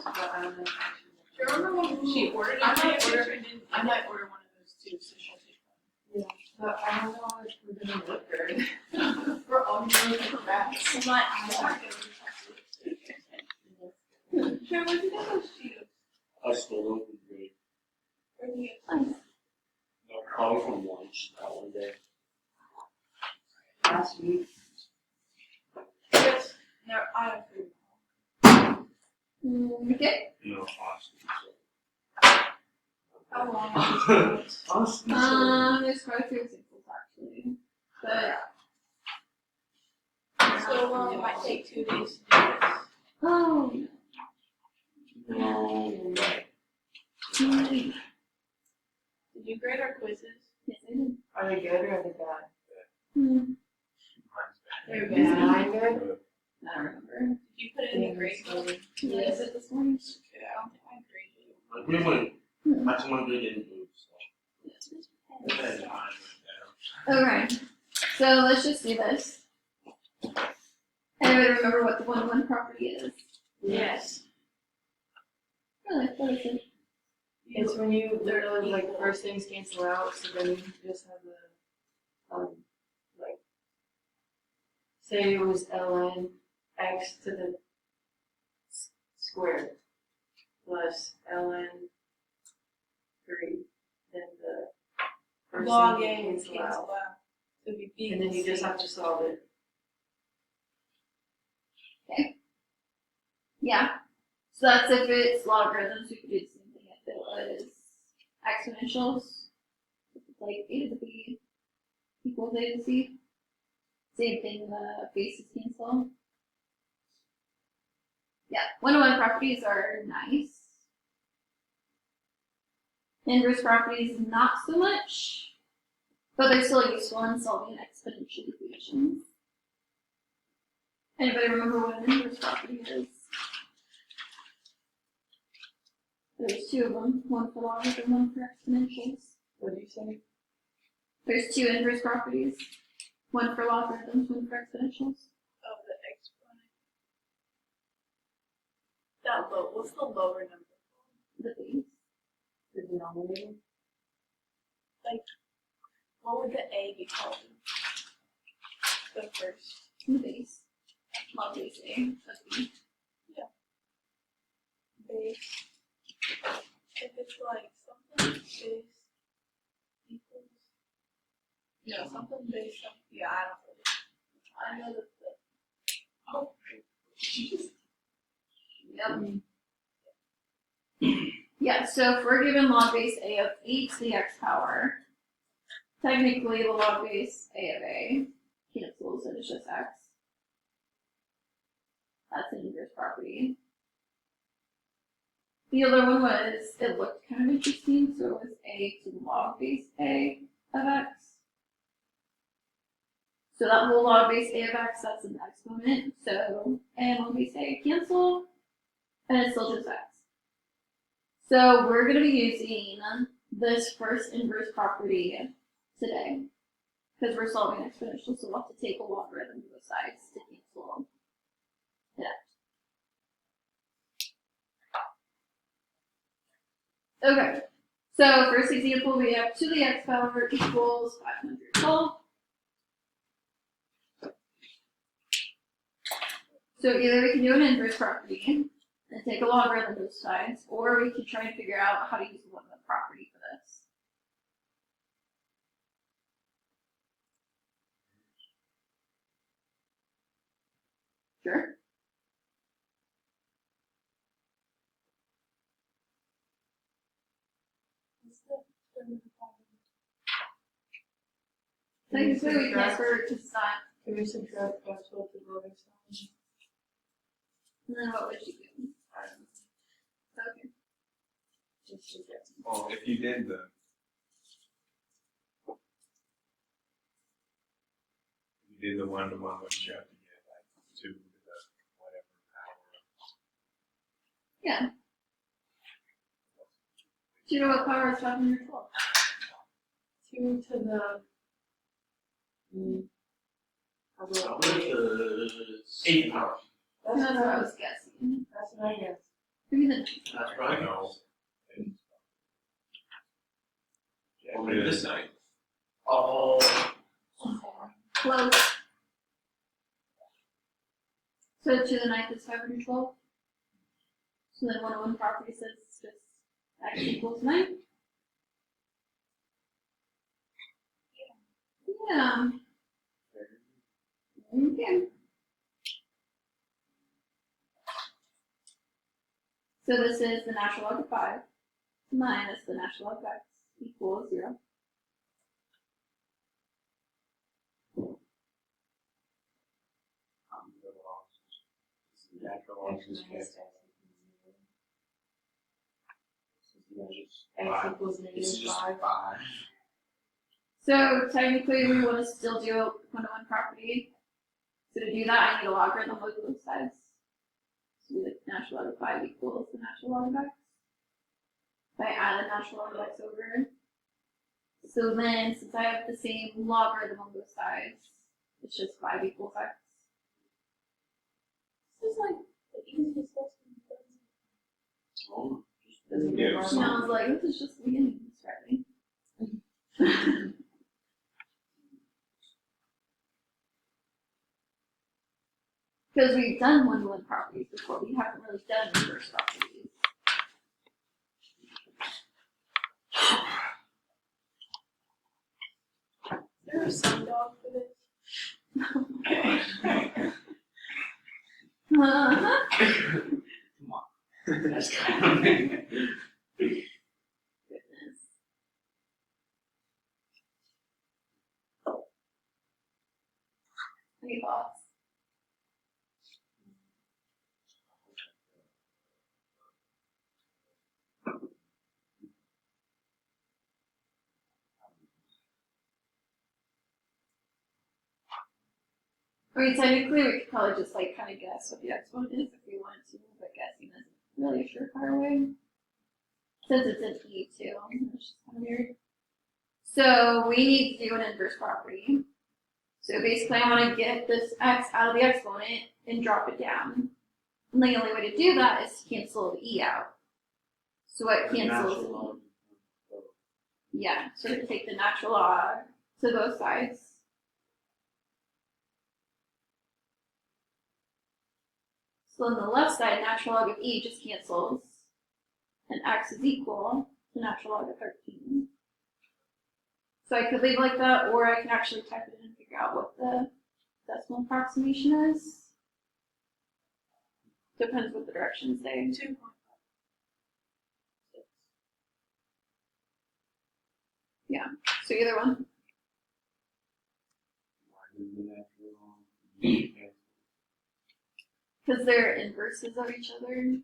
but I don't know. Do you remember when she ordered it? I might order one of those too, so she'll take one. Yeah, but I don't know if we're gonna look good. We're all going for rats. It's not, Sure, where'd you get those shoes? I stole them from Greg. Where'd you get Nice. No, probably from lunch that one day. Last week. Yes. No, I don't agree. Okay. No, Austin. How long is So. Austin. There's quite a few examples actually. But so long? It might take 2 days to do this. oh No. no. Did you grade our quizzes? Yes, I did. Are they good or are they bad? Hmm. They're Is bad. mine good? I don't remember. Did you put it in the grade book? Yes, it this morning. Okay, I don't think I graded it. Like we went. Hmm. That's one good didn't move. So. Okay, so let's just do this. Anybody remember what the 1-1 property is? Yes. Really? What is it? It's when you literally like first things cancel out, so then you just have the like say it was ln x to the squared plus ln 3, then the first Log thing A and cancel cancel out, out. So it'd be B and then you C. just have to solve it. Yeah. So that's if it's logarithms. We could do the same thing if it was exponentials. If it's like a to the b equals a to the c. Same thing, the bases cancel. Yeah, 1-to-1 properties are nice. Inverse properties, not so much, but they're still useful in solving exponential equations. Anybody remember what an inverse property is? There's 2 of them, one for logarithms and one for exponentials. What do you say? There's 2 inverse properties, one for logarithms, one for exponentials. Of the exponent. That low. What's the lower number? The base. The denominator? What would the A be called? The first. The base. Log base a of b. Base. If it's like something base equals. No, something base. Yeah, I don't really. I know that the. Oh. Yep. Yeah, so if we're given log base a of e to the x power, technically the log base a of a cancels and it's just x. That's an inverse property. The other one was, it looked kind of interesting, so it was a to the log base a of x. So that whole log base a of x, that's an exponent, so a and log base a cancel, and it's still just x. So we're going to be using this first inverse property today, because we're solving exponential, so we'll have to take a logarithm to both sides to cancel it out. Okay, so first example, we have 2 to the x power equals 512. So either we can do an inverse property and take a logarithm both sides, or we can try and figure out how to use the 1-1 property for this. Sure. Technically, we can't for because it's not. Can we subtract possible to the next one? And then what would you do? Okay. Just subtract. Well, if you did the 1-to-1, wouldn't you have to get like 2 to the whatever power? Yeah. Do you know what power is 512? 2 to the. How That about was 8 power. That's what I was guessing. That's what I guess. We can the ninth. That's I right. know. Or maybe this night. Oh. Close. So 2 to the ninth is 512. So then 101 property says it's just x equals 9. Yeah. Okay. So this is the natural log of 5 minus the natural log of x equals 0. Natural log is Minus cancel. X equals It's negative just 5. 5. So technically we want to still do 101 property. So to do that I need a logarithm of both sides. So the natural log of 5 equals the natural log of x. If I add a natural log of x over. So then since I have the same logarithm on both sides, it's just 5 equals x. This is like the easiest lesson in physics. Oh, Doesn't Yeah, make And I was like, this is just the beginning, right? Because we've done one-to-one properties before, we haven't really done inverse properties. Is there a sundog for this? Uh-huh. that's kind of big. Goodness. Any thoughts? I mean, technically, we could probably just like kind of guess what the exponent is if we wanted to, but guessing isn't really a surefire way. Since it's an E too, which is kind of weird. So we need to do an inverse property. So basically, I want to get this x out of the exponent and drop it down. And the only way to do that is to cancel the E out. So what cancels? Natural log. Yeah, so we take the natural log to both sides. So on the left side, natural log of E just cancels, and x is equal to natural log of 13. So I could leave it like that, or I can actually type it in and figure out what the decimal approximation is. Depends what the directions say. 2.5. So either one. Why is the natural log? Because they're inverses of each other.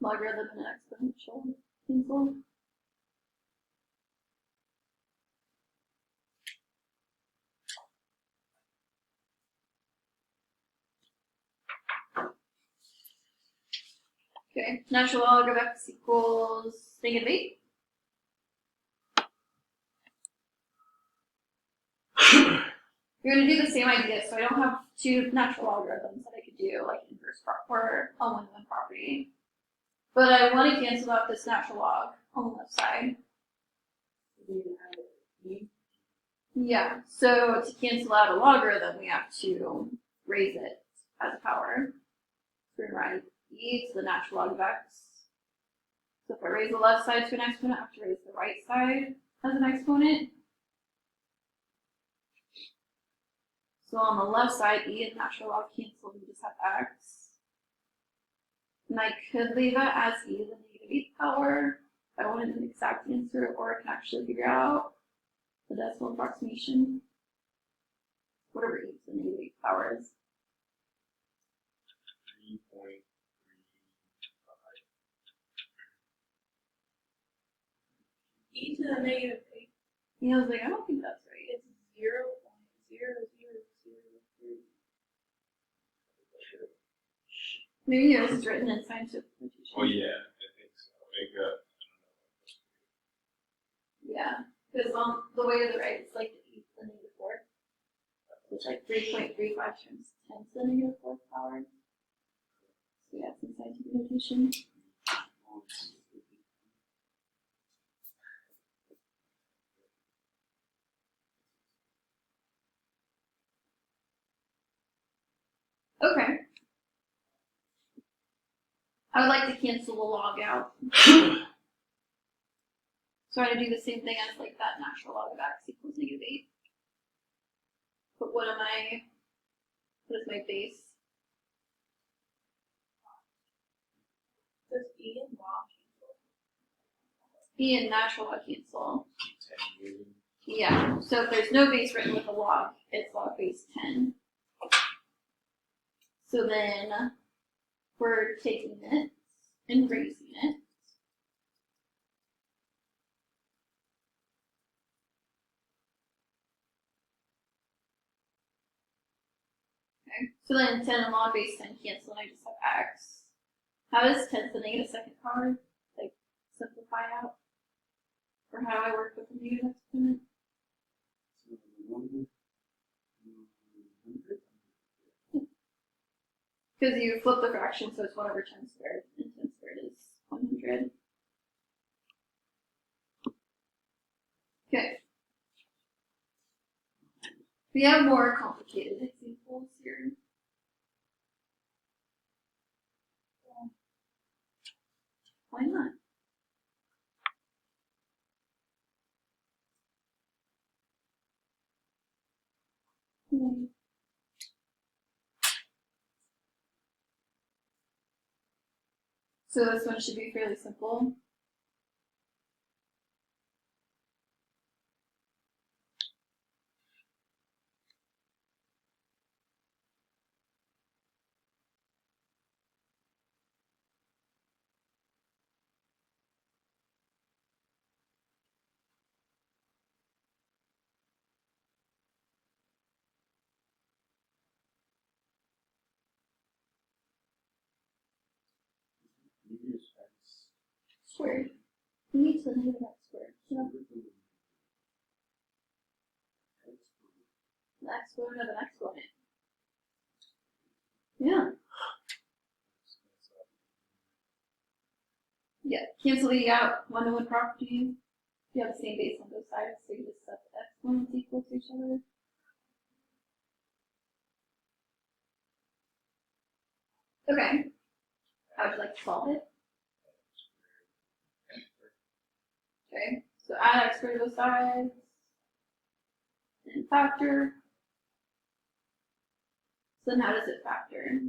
Logarithm and exponential cancel. Okay, natural log of x equals negative 8. You're going to do the same idea, so I don't have two natural logarithms that I could do, like inverse or a one-to-one property. But I want to cancel out this natural log on the left side. Yeah, so to cancel out a logarithm, we have to raise it as a power. So we're going to write e to the natural log of x. So if I raise the left side to an exponent, I have to raise the right side as an exponent. So on the left side, e and natural log cancel, we just have x. And I could leave it as e to the negative 8th power if I wanted an exact answer, or I can actually figure out the decimal approximation. Whatever e to the negative 8th power is. 3.35. E to the negative 8 Yeah, I was like, I don't think that's right. is 0.0003. Maybe it was written in scientific notation. Oh yeah, I think so. Yeah, because on the way to the right, it's like the e to the negative 4th. It's like 3.35 times 10 to the negative 4th power. So yeah, it's inside to the notation. Okay. I would like to cancel the log out. So I'm gonna do the same thing as like that natural log of x equals -8. But what is my base? Does E and log cancel? E and natural log cancel. Yeah, so if there's no base written with a log, it's log base 10. So then we're taking it and raising it. Okay, so then 10 and log base 10 cancel and I just have x. How does 10 to the negative second power like simplify out? Or how do I work with the negative exponent? Because you flip the fraction, so it's 1 over 10 squared, and 10 squared is 100. Okay. We have more complicated examples here. Why not? So this one should be fairly simple. Squared. We need to negative x squared. Yeah. The exponent of an exponent. Yeah. Yeah. Cancel the out 1-to-1 property. You have the same base on both sides, so you just set the exponents equal to each other. Okay. How would you like to solve it? Okay. So add x squared to both sides. And factor. So then how does it factor?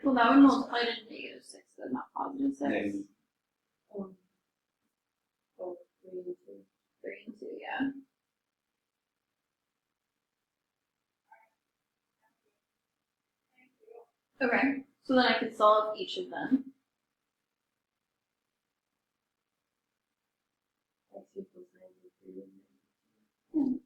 Well, that would multiply to -6, but not +6. Negative. Oh, 3 and 2. 3 and 2, yeah. Okay, so then I can solve each of them. X equals -3 and Yeah.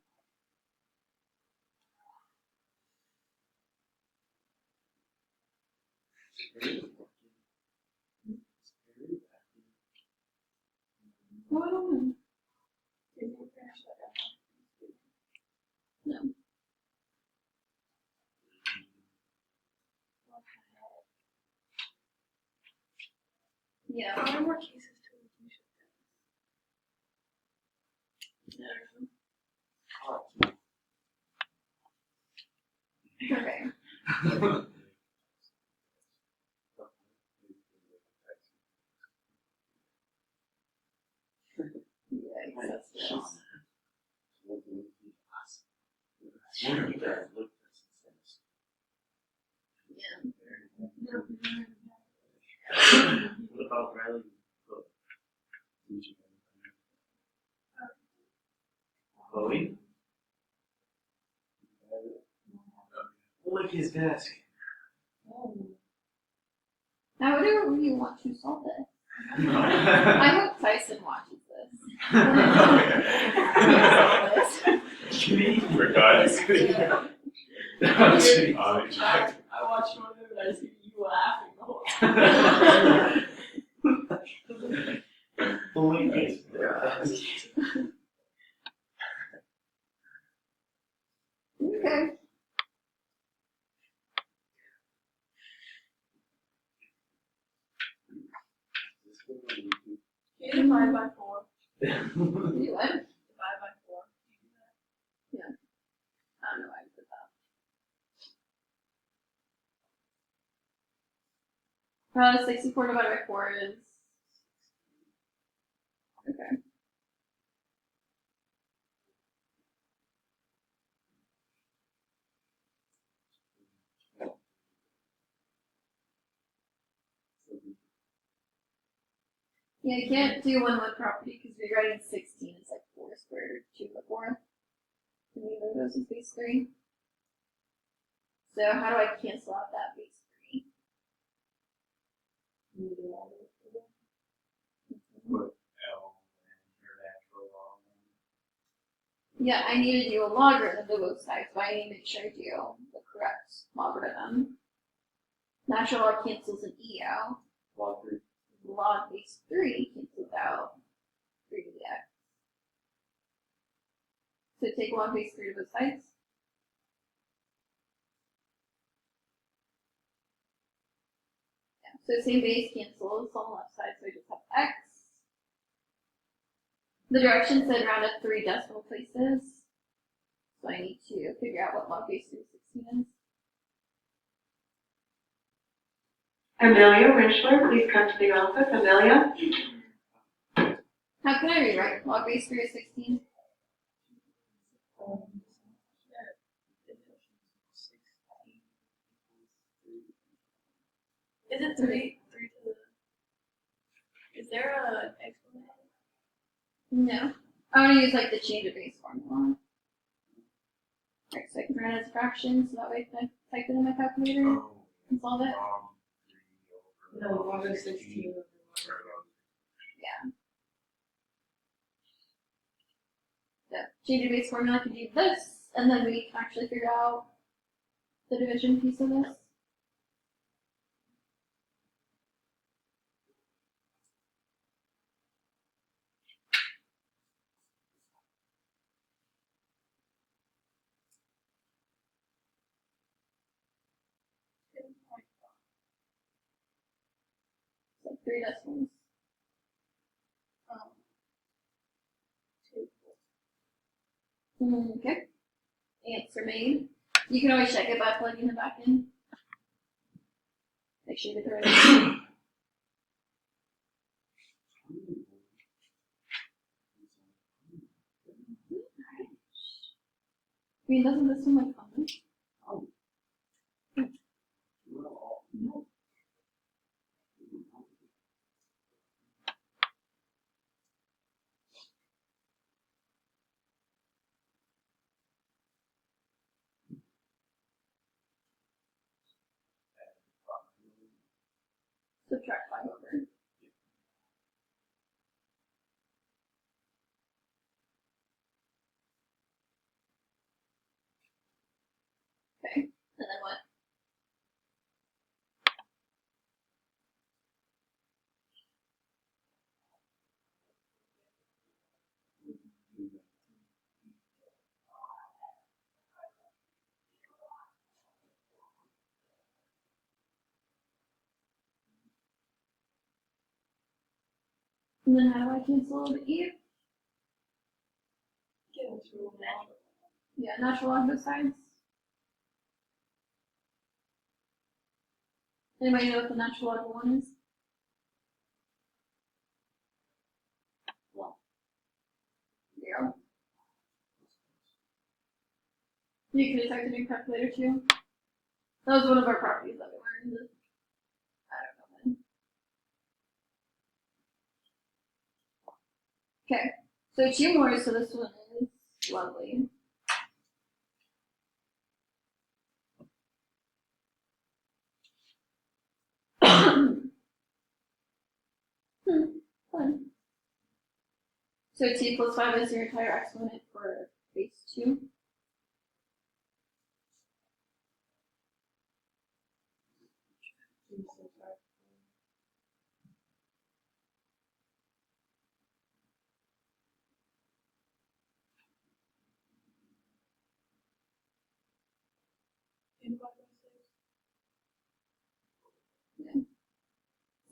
No, I don't know. Did you finish that? No. Yeah. How many more cases to we should Okay. Yeah, I guess that's this. Yeah. What about Riley? Chloe? Lick his desk. Now, whatever you want to solve this. I hope Tyson watches this. We're done. That was I watched one of them and I see you laughing. Only things. Okay. You divide by 4. You what? Divide by 4. I don't know why I put that. 64 divided by 4 is. Okay. Yeah, you can't do 1 property because you're writing 16. It's like 4 squared or 2 to the 4th. And neither of those is base 3. So how do I cancel out that base 3? Put L and your natural log. Yeah, I need to do a logarithm of both sides, but I need to make sure I do the correct logarithm. Natural log cancels an E out. Log 3. Log base 3 cancels out 3 to the x. So take log base 3 to both sides. Yeah, so same base cancels on the left side, so I just have x. The direction said round at 3 decimal places. So I need to figure out what log base 3 of 16 is. Amelia Winchler, please come to the office. Amelia? How can I rewrite log base 3 of 16? Is it 3 to the. Is there an exponent? No. I want to use like the change of base formula. Right, so I can run it as a fraction, so that way I can type it in my calculator Oh, and solve it. log 3 over No, log log of 16 over Sorry, log. So change of base formula can do this, and then we can actually figure out the division piece of this. So 3 decimals. Um, 2. Okay. Answer made. You can always check it by plugging it back in. Make sure you get the right answer. I mean, doesn't this one like common? Subtract 5 over. Okay. And then what? And then how do I cancel the E? Get into natural. Yeah, natural log both sides. Anybody know what the natural log of 1 is? Zero. You can type it in calculator too. That was one of our properties that we learned. I don't know when. Okay, so 2 more, so this one is lovely. Fun. So t plus 5 is your entire exponent for base 2.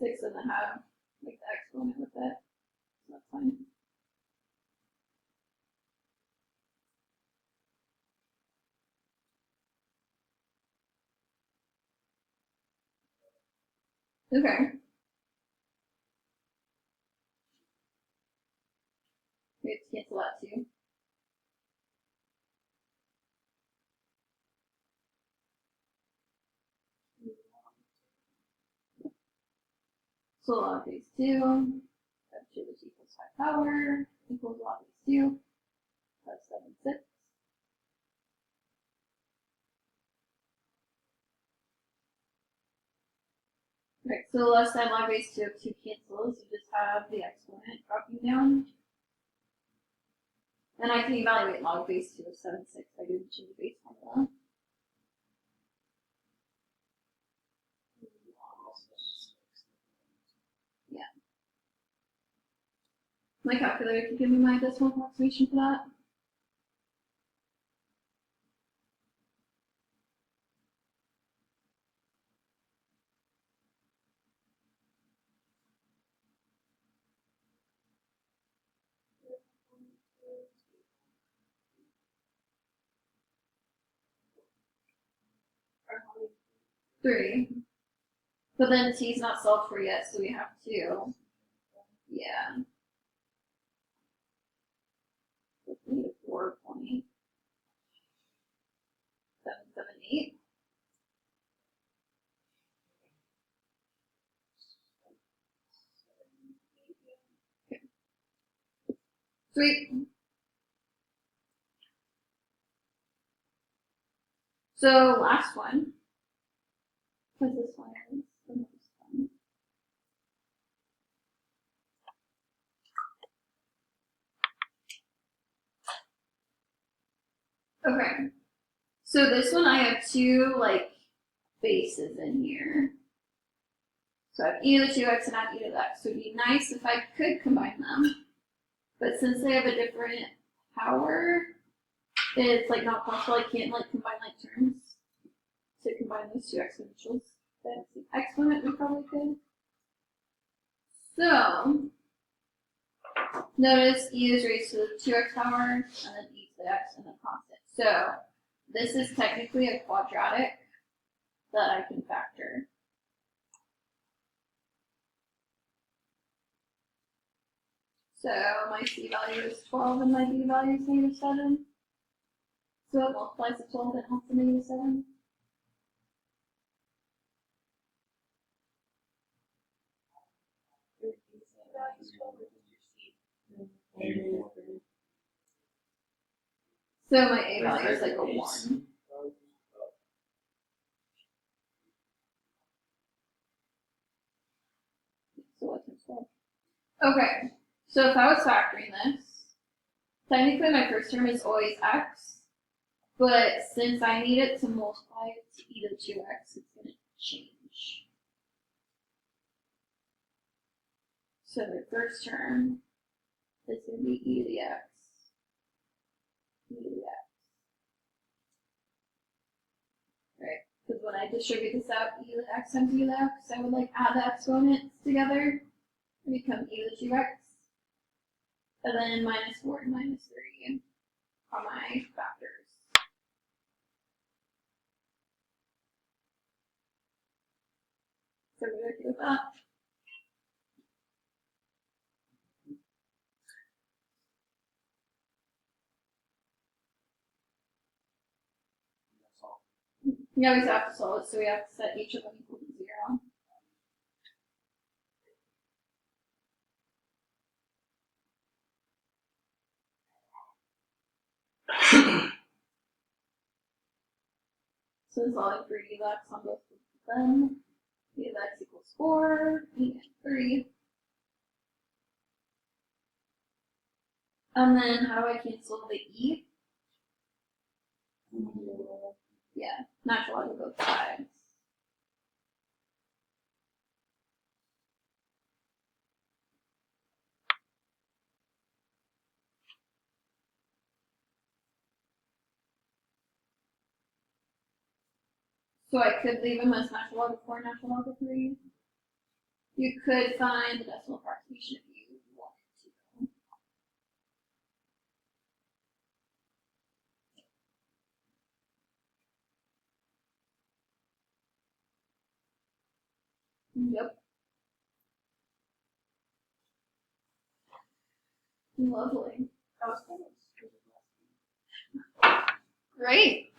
6 doesn't have like the exponent with it. So that's fine. Okay. We have to cancel that too. So log base 2, that should be equals 5 power, equals log base 2, that's 7, 6. Right, so the left side log base 2 of 2 cancels, you just have the exponent dropping down. And I can evaluate log base 2 of 7, 6 by doing the base formula. My calculator can give me my decimal approximation for that. Three. But then t's not solved for yet, so we have to. Yeah. Let's need a 4.778. Okay. Sweet. So last one. Because this one is the most fun. Okay. So this one I have two like bases in here. So I have e to the 2x and I have e to the x. So it'd be nice if I could combine them. But since they have a different power, it's like not possible. I can't like combine like terms to combine those two exponentials. That's the exponent we probably could. So notice e is raised to the 2x power and then e to the x and then constant. So this is technically a quadratic that I can factor. So my c value is 12 and my d value is -7. So it multiplies to 12 and has to -7. So my a value is like a 1. So what's in 12? Okay, so if I was factoring this, technically my first term is always x, but since I need it to multiply it to e to the 2x, it's going to change. So the first term is going to be e to the x, e to the x. Right, because when I distribute this out, e to the x times e to the x, I would like add the exponents together and become e to the 2x. And then -4 and -3 are my factors. So we're going to do that. Yeah, we have to solve it, so we have to set each of them equal to 0. So solving for e of x on both of them. E of x equals 4, e and 3. And then how do I cancel the e? Yeah, natural log of both sides. So I could leave them as natural log of 4, natural log of 3. You could find the decimal approximation if you wanted to. Yep. Lovely. That was kind of stupid. Great.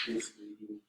This reading